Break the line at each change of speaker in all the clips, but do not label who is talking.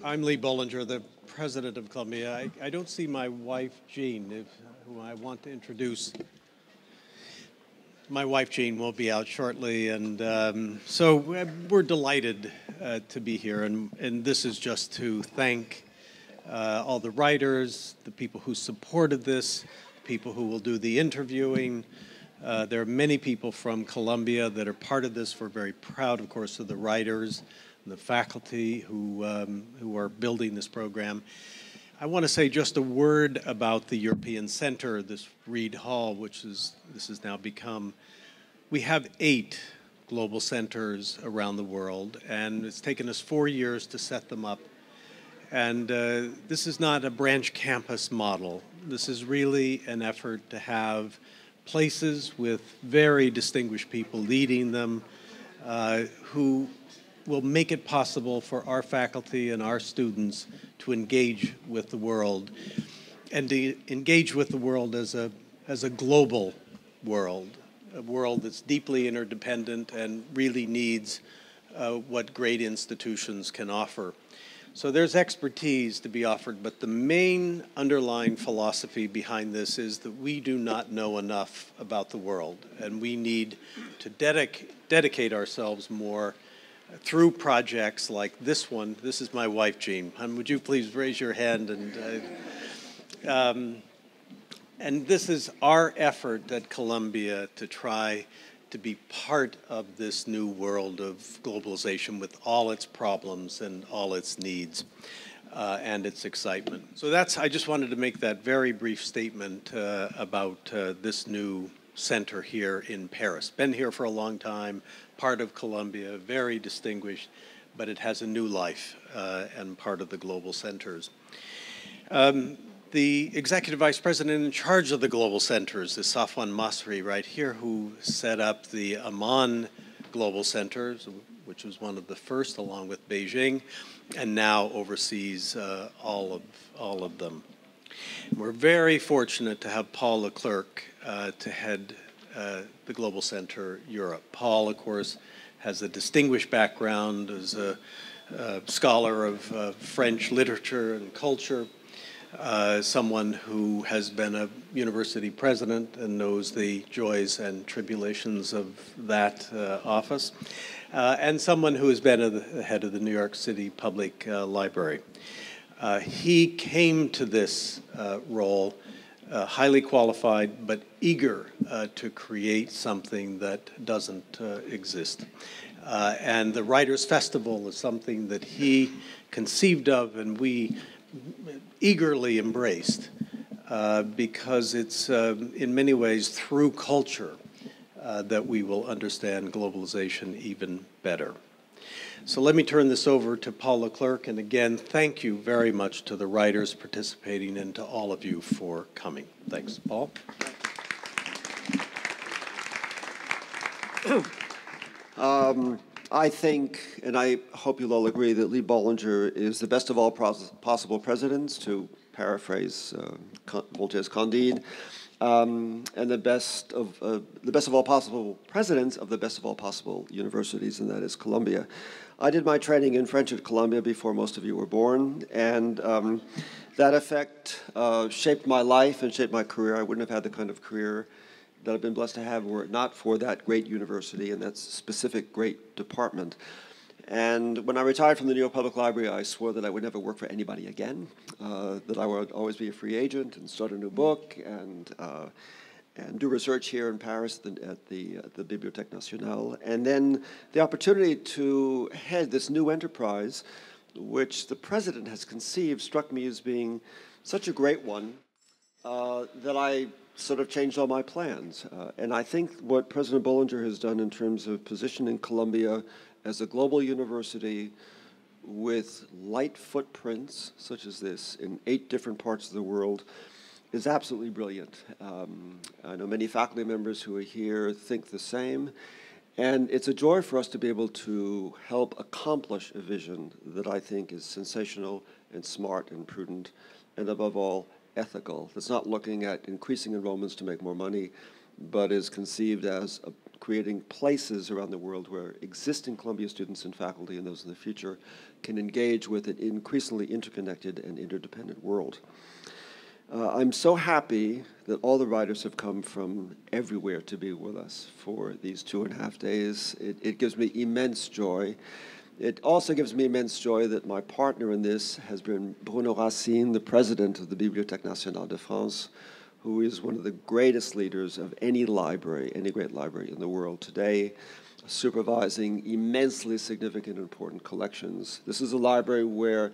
I'm Reid Bollinger, the president of Columbia. I don't see my wife, Jean, who I want to introduce. My wife, Jean, will be out shortly, and so we're delighted to be here. And this is just to thank all the writers, the people who supported this, people who will do the interviewing. There are many people from Columbia that are part of this. We're very proud, of course, of the writers and the faculty who are building this program. I want to say just a word about the European Center, this Reid Hall, this has now become. We have 8 global centers around the world, and it's taken us 4 years to set them up. And this is not a branch campus model. This is really an effort to have places with very distinguished people leading them who will make it possible for our faculty and our students to engage with the world, and to engage with the world as a global world, a world that's deeply interdependent and really needs what great institutions can offer. So there's expertise to be offered, but the main underlying philosophy behind this is that we do not know enough about the world, and we need to dedicate ourselves more through projects like this one. This is my wife, Jean. Would you please raise your hand? And this is our effort at Columbia to try to be part of this new world of globalization with all its problems and all its needs and its excitement. So I just wanted to make that very brief statement about this new center here in Paris. Been here for a long time, part of Columbia, very distinguished, but it has a new life and part of the global centers. The executive vice president in charge of the global centers is Safwan Masri right here, who set up the Amman Global Centers, which was one of the first along with Beijing, and now oversees all of them. We're very fortunate to have Paul Leclerc to head the Global Center Europe. Paul, of course, has a distinguished background as a scholar of French literature and culture, someone who has been a university president and knows the joys and tribulations of that office, and someone who has been the head of the New York City Public Library. He came to this role highly qualified, but eager to create something that doesn't exist. And the Writers' Festival is something that he conceived of and we eagerly embraced because it's in many ways through culture that we will understand globalization even better. So let me turn this over to Paul Leclerc, and again, thank you very much to the writers participating and to all of you for coming. Thanks. Paul?
I think, and I hope you'll all agree, that Reid Bollinger is the best of all possible presidents, to paraphrase Voltaire's Candide, and the best of all possible presidents of the best of all possible universities, and that is Columbia. I did my training in French at Columbia before most of you were born, and that effect shaped my life and shaped my career. I wouldn't have had the kind of career that I've been blessed to have were it not for that great university and that specific great department. And when I retired from the New York Public Library, I swore that I would never work for anybody again, that I would always be a free agent and start a new book and do research here in Paris at the Bibliothèque Nationale. And then the opportunity to head this new enterprise, which the president has conceived, struck me as being such a great one that I sort of changed all my plans. And I think what President Bollinger has done in terms of positioning Columbia as a global university with light footprints such as this in 8 different parts of the world is absolutely brilliant. I know many faculty members who are here think the same, and it's a joy for us to be able to help accomplish a vision that I think is sensational and smart and prudent and above all ethical, that's not looking at increasing enrollments to make more money, but is conceived as creating places around the world where existing Columbia students and faculty and those in the future can engage with an increasingly interconnected and interdependent world. I'm so happy that all the writers have come from everywhere to be with us for these 2.5 days. It gives me immense joy. It also gives me immense joy that my partner in this has been Bruno Racine, the president of the Bibliothèque Nationale de France, who is one of the greatest leaders of any library, any great library in the world today, supervising immensely significant and important collections. This is a library where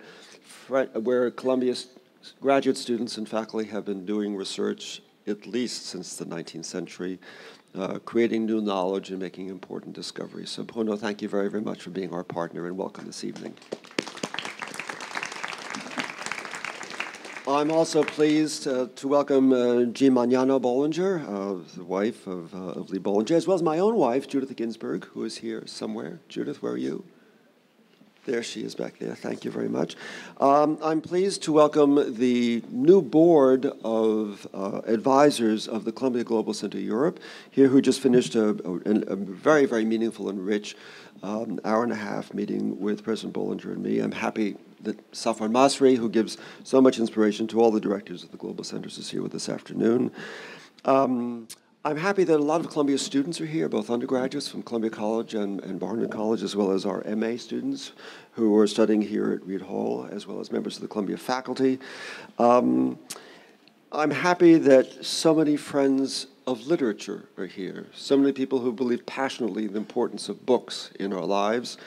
Columbia graduate students and faculty have been doing research at least since the 19th century, creating new knowledge and making important discoveries. So Bruno, thank you very, very much for being our partner, and welcome this evening. I'm also pleased to welcome Jean Magnano Bollinger, the wife of Lee Bollinger, as well as my own wife, Judith Ginsburg, who is here somewhere. Judith, where are you? There she is back there. Thank you very much. I'm pleased to welcome the new board of advisors of the Columbia Global Center Europe here, who just finished a very, very meaningful and rich hour-and-a-half meeting with President Bollinger and me. I'm happy that Safwan Masri, who gives so much inspiration to all the directors of the Global Centers, is here with us this afternoon. I'm happy that a lot of Columbia students are here, both undergraduates from Columbia College and Barnard College, as well as our MA students who are studying here at Reid Hall, as well as members of the Columbia faculty. I'm happy that so many friends of literature are here, so many people who believe passionately in the importance of books in our lives,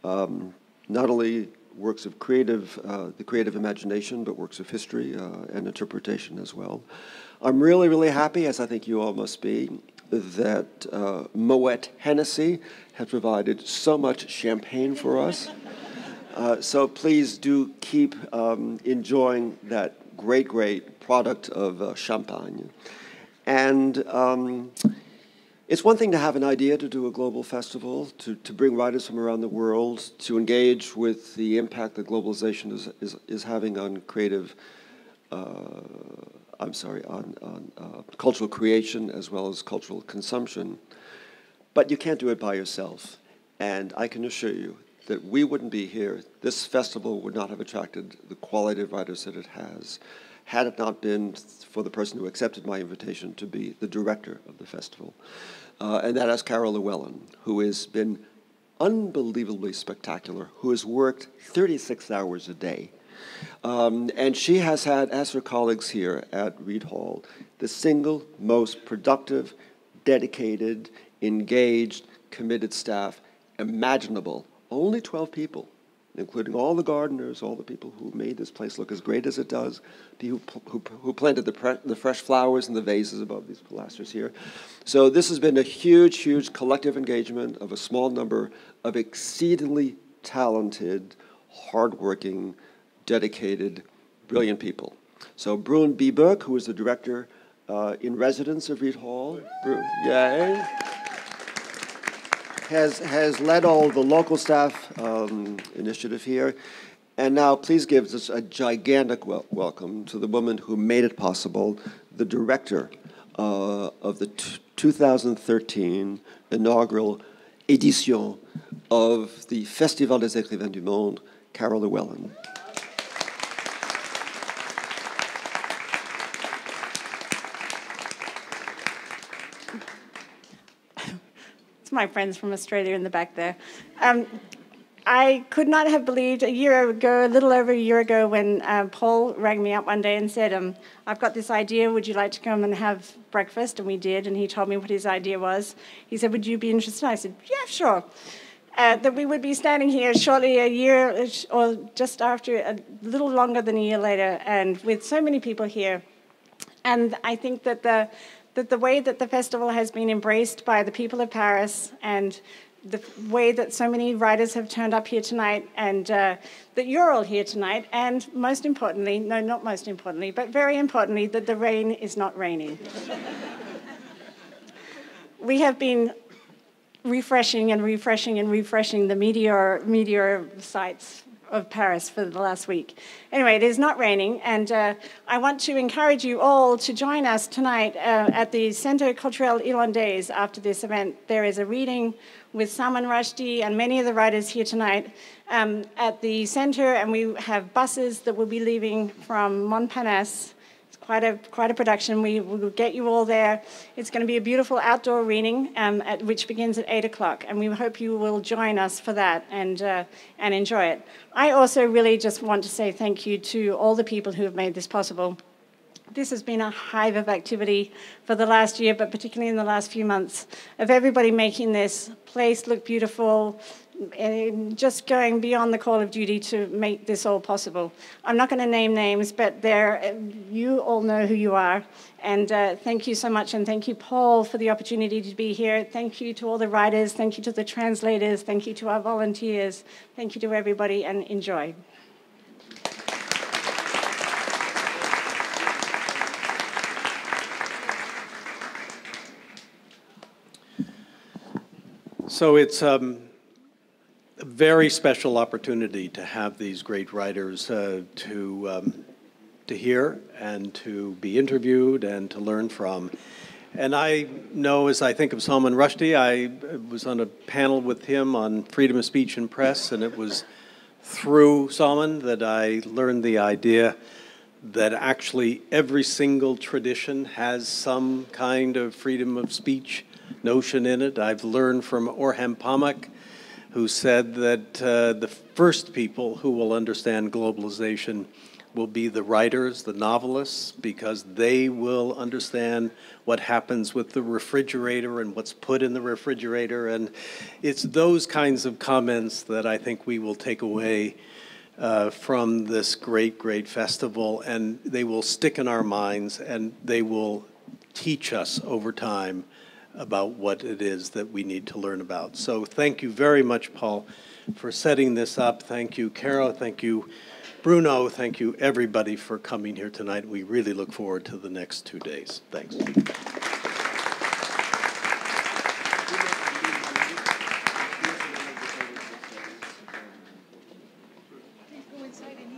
not only works of the creative imagination, but works of history and interpretation as well. I'm really, really happy, as I think you all must be, that Moet Hennessy has provided so much champagne for us. So please do keep enjoying that great, great product of champagne. And it's one thing to have an idea to do a global festival, to bring writers from around the world, to engage with the impact that globalization is having on creative cultural creation as well as cultural consumption. But you can't do it by yourself. And I can assure you that we wouldn't be here. This festival would not have attracted the quality of writers that it has, had it not been for the person who accepted my invitation to be the director of the festival. And that is Carol Llewellyn, who has been unbelievably spectacular, who has worked 36 hours a day. And she has had, as her colleagues here at Reid Hall, the single most productive, dedicated, engaged, committed staff imaginable. Only 12 people, including all the gardeners, all the people who made this place look as great as it does, who planted the fresh flowers in the vases above these pilasters here. So this has been a huge, huge collective engagement of a small number of exceedingly talented, hardworking, dedicated, brilliant people. So Brune Bieberg, who is the director in residence of Reid Hall, yay, has led all the local staff initiative here. And now please give us a gigantic welcome to the woman who made it possible, the director of the 2013 inaugural édition of the Festival des Écrivains du Monde, Carol Llewellyn.
My friends from Australia in the back there. I could not have believed a little over a year ago, when Paul rang me up one day and said, I've got this idea, would you like to come and have breakfast? And we did, and he told me what his idea was. He said, would you be interested? I said, yeah, sure. That we would be standing here shortly a year, or just after, a little longer than a year later, and with so many people here. And I think that the way that the festival has been embraced by the people of Paris, and the way that so many writers have turned up here tonight, and that you're all here tonight, and most importantly, no, not most importantly, but very importantly, that the rain is not raining. We have been refreshing and refreshing and refreshing the meteor sites of Paris for the last week. Anyway, it is not raining, and I want to encourage you all to join us tonight at the Centre Culturel Irlandais after this event. There is a reading with Salman Rushdie and many of the writers here tonight at the centre, and we have buses that will be leaving from Montparnasse. It's quite a production. We will get you all there. It's going to be a beautiful outdoor reading, which begins at 8 o'clock, and we hope you will join us for that and enjoy it. I also really just want to say thank you to all the people who have made this possible. This has been a hive of activity for the last year, but particularly in the last few months, of everybody making this place look beautiful, just going beyond the call of duty to make this all possible. I'm not going to name names, but you all know who you are. And thank you so much, and thank you, Paul, for the opportunity to be here. Thank you to all the writers, thank you to the translators, thank you to our volunteers, thank you to everybody, and enjoy.
So it's a very special opportunity to have these great writers to hear and to be interviewed and to learn from. And I know, as I think of Salman Rushdie, I was on a panel with him on freedom of speech and press, and it was through Salman that I learned the idea that actually every single tradition has some kind of freedom of speech notion in it. I've learned from Orhan Pamuk, who said that the first people who will understand globalization will be the writers, the novelists, because they will understand what happens with the refrigerator and what's put in the refrigerator. And it's those kinds of comments that I think we will take away from this great, great festival, and they will stick in our minds, and they will teach us over time about what it is that we need to learn about. So thank you very much, Paul, for setting this up. Thank you, Caro. Thank you, Bruno. Thank you, everybody, for coming here tonight. We really look forward to the next 2 days. Thanks.
Go inside and